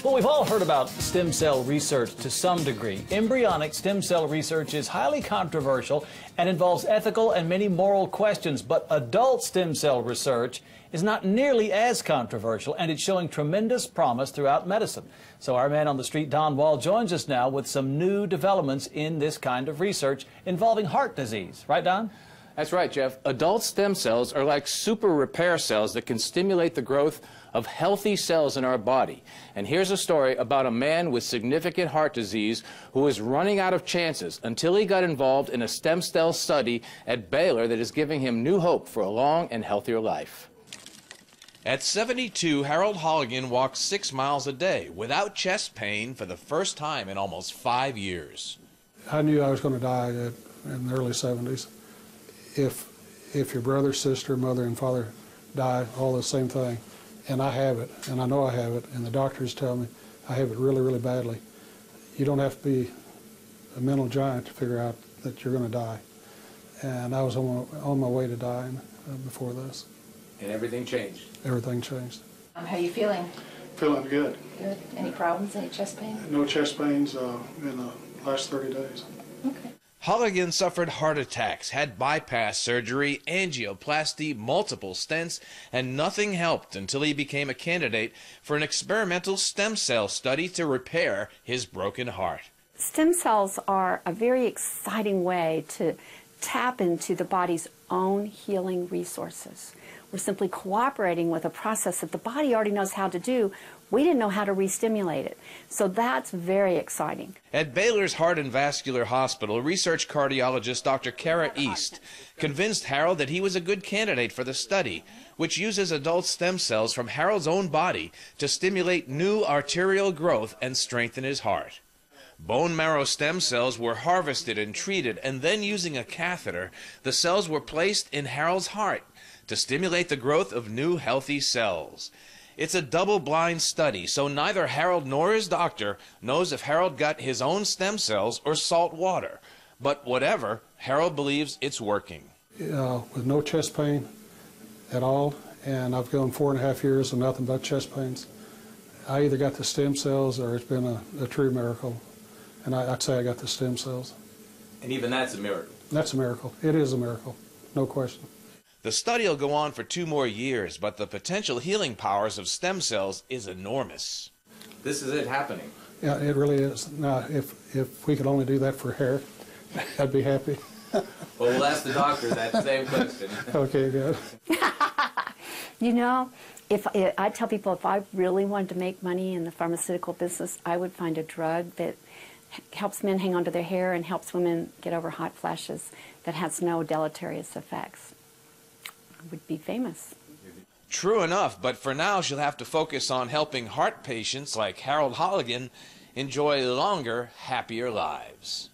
Well, we've all heard about stem cell research to some degree. Embryonic stem cell research is highly controversial and involves ethical and many moral questions, but adult stem cell research is not nearly as controversial, and it's showing tremendous promise throughout medicine. So our man on the street, Don Wall, joins us now with some new developments in this kind of research involving heart disease. Right, Don? That's right, Jeff. Adult stem cells are like super repair cells that can stimulate the growth of healthy cells in our body. And here's a story about a man with significant heart disease who was running out of chances until he got involved in a stem cell study at Baylor that is giving him new hope for a long and healthier life. At 72, Harold Holligan walks 6 miles a day without chest pain for the first time in almost 5 years. I knew I was going to die in the early 70s. If your brother, sister, mother, and father die, all the same thing, and I have it, and I know I have it, and the doctors tell me I have it really, really badly, you don't have to be a mental giant to figure out that you're going to die. And I was on my way to dying before this. And everything changed. Everything changed. How are you feeling? Feeling good. Good. Any problems? Any chest pain? No chest pains in the last 30 days. Okay. Holligan suffered heart attacks, had bypass surgery, angioplasty, multiple stents, and nothing helped until he became a candidate for an experimental stem cell study to repair his broken heart. Stem cells are a very exciting way to tap into the body's own healing resources. We're simply cooperating with a process that the body already knows how to do. We didn't know how to re-stimulate it. So that's very exciting. At Baylor's Heart and Vascular Hospital, research cardiologist Dr. Kara East convinced Harold that he was a good candidate for the study, which uses adult stem cells from Harold's own body to stimulate new arterial growth and strengthen his heart. Bone marrow stem cells were harvested and treated, and then using a catheter, the cells were placed in Harold's heart to stimulate the growth of new healthy cells. It's a double-blind study, so neither Harold nor his doctor knows if Harold got his own stem cells or salt water. But whatever, Harold believes it's working. With no chest pain at all, and I've gone 4.5 years of nothing but chest pains. I either got the stem cells or it's been a true miracle. And I'd say I got the stem cells. And even that's a miracle. That's a miracle. It is a miracle, no question. The study will go on for 2 more years, but the potential healing powers of stem cells is enormous. This is it happening. Yeah, it really is. Now, if we could only do that for hair, I'd be happy. Well, we'll ask the doctor that same question. Okay, good. You know, I tell people if I really wanted to make money in the pharmaceutical business, I would find a drug that helps men hang on to their hair and helps women get over hot flashes that has no deleterious effects. I would be famous. True enough, but for now she'll have to focus on helping heart patients like Harold Holligan enjoy longer, happier lives.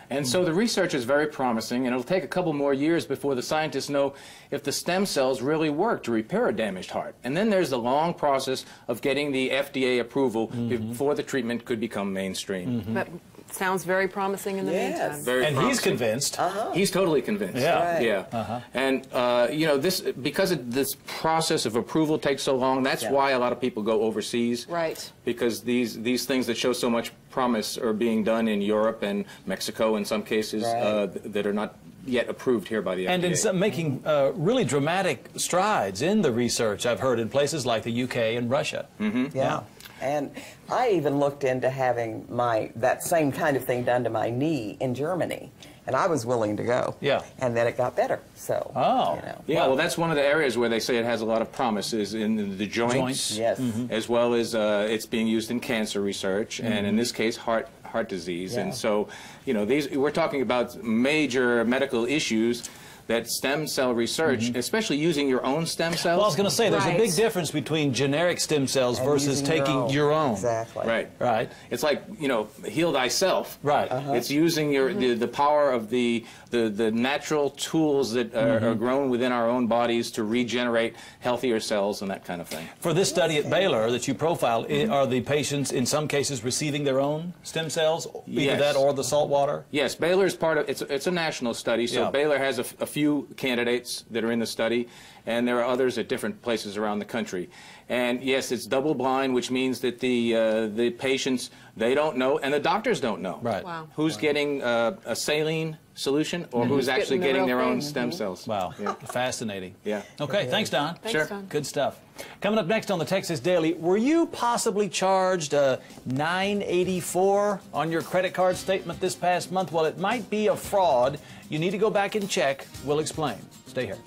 And so the research is very promising, and it'll take a couple more years before the scientists know if the stem cells really work to repair a damaged heart. And then there's the long process of getting the FDA approval before the treatment could become mainstream. That sounds very promising in the meantime. Very and promising. he's convinced. He's totally convinced. Yeah. Right. Yeah. And, you know, because this process of approval takes so long, that's why a lot of people go overseas. Right. Because these things that show so much promise are being done in Europe and Mexico in some cases that are not yet approved here by the FDA. And in some, making really dramatic strides in the research, I've heard, in places like the UK and Russia. Yeah. And I even looked into having that same kind of thing done to my knee in Germany. And I was willing to go. Yeah. And then it got better. So, Oh. you know. Yeah, well, that's one of the areas where they say it has a lot of promise is in the joints. Yes. As well as it's being used in cancer research, and in this case, heart disease. And so, you know, we're talking about major medical issues that stem cell research, especially using your own stem cells. Well, I was going to say, there's a Right. big difference between generic stem cells And versus using taking your own. Exactly. Right. Right. It's like, you know, heal thyself. Right. It's using the power of the natural tools that are grown within our own bodies to regenerate healthier cells and that kind of thing. For this study at Baylor that you profiled, are the patients in some cases receiving their own stem cells, either Yes. that or the salt water? Yes, Baylor is part of, it's a national study, so Yeah. Baylor has a few candidates that are in the study, and there are others at different places around the country. And yes, it's double blind, which means that the patients, they don't know, and the doctors don't know. Right. Wow. Who's getting a saline solution or who's actually getting their own stem cells. Wow. Fascinating. Yeah. Okay, thanks, Don. Thanks, Don. Good stuff. Coming up next on the Texas Daily, were you possibly charged $984 on your credit card statement this past month? Well, it might be a fraud. You need to go back and check. We'll explain. Stay here.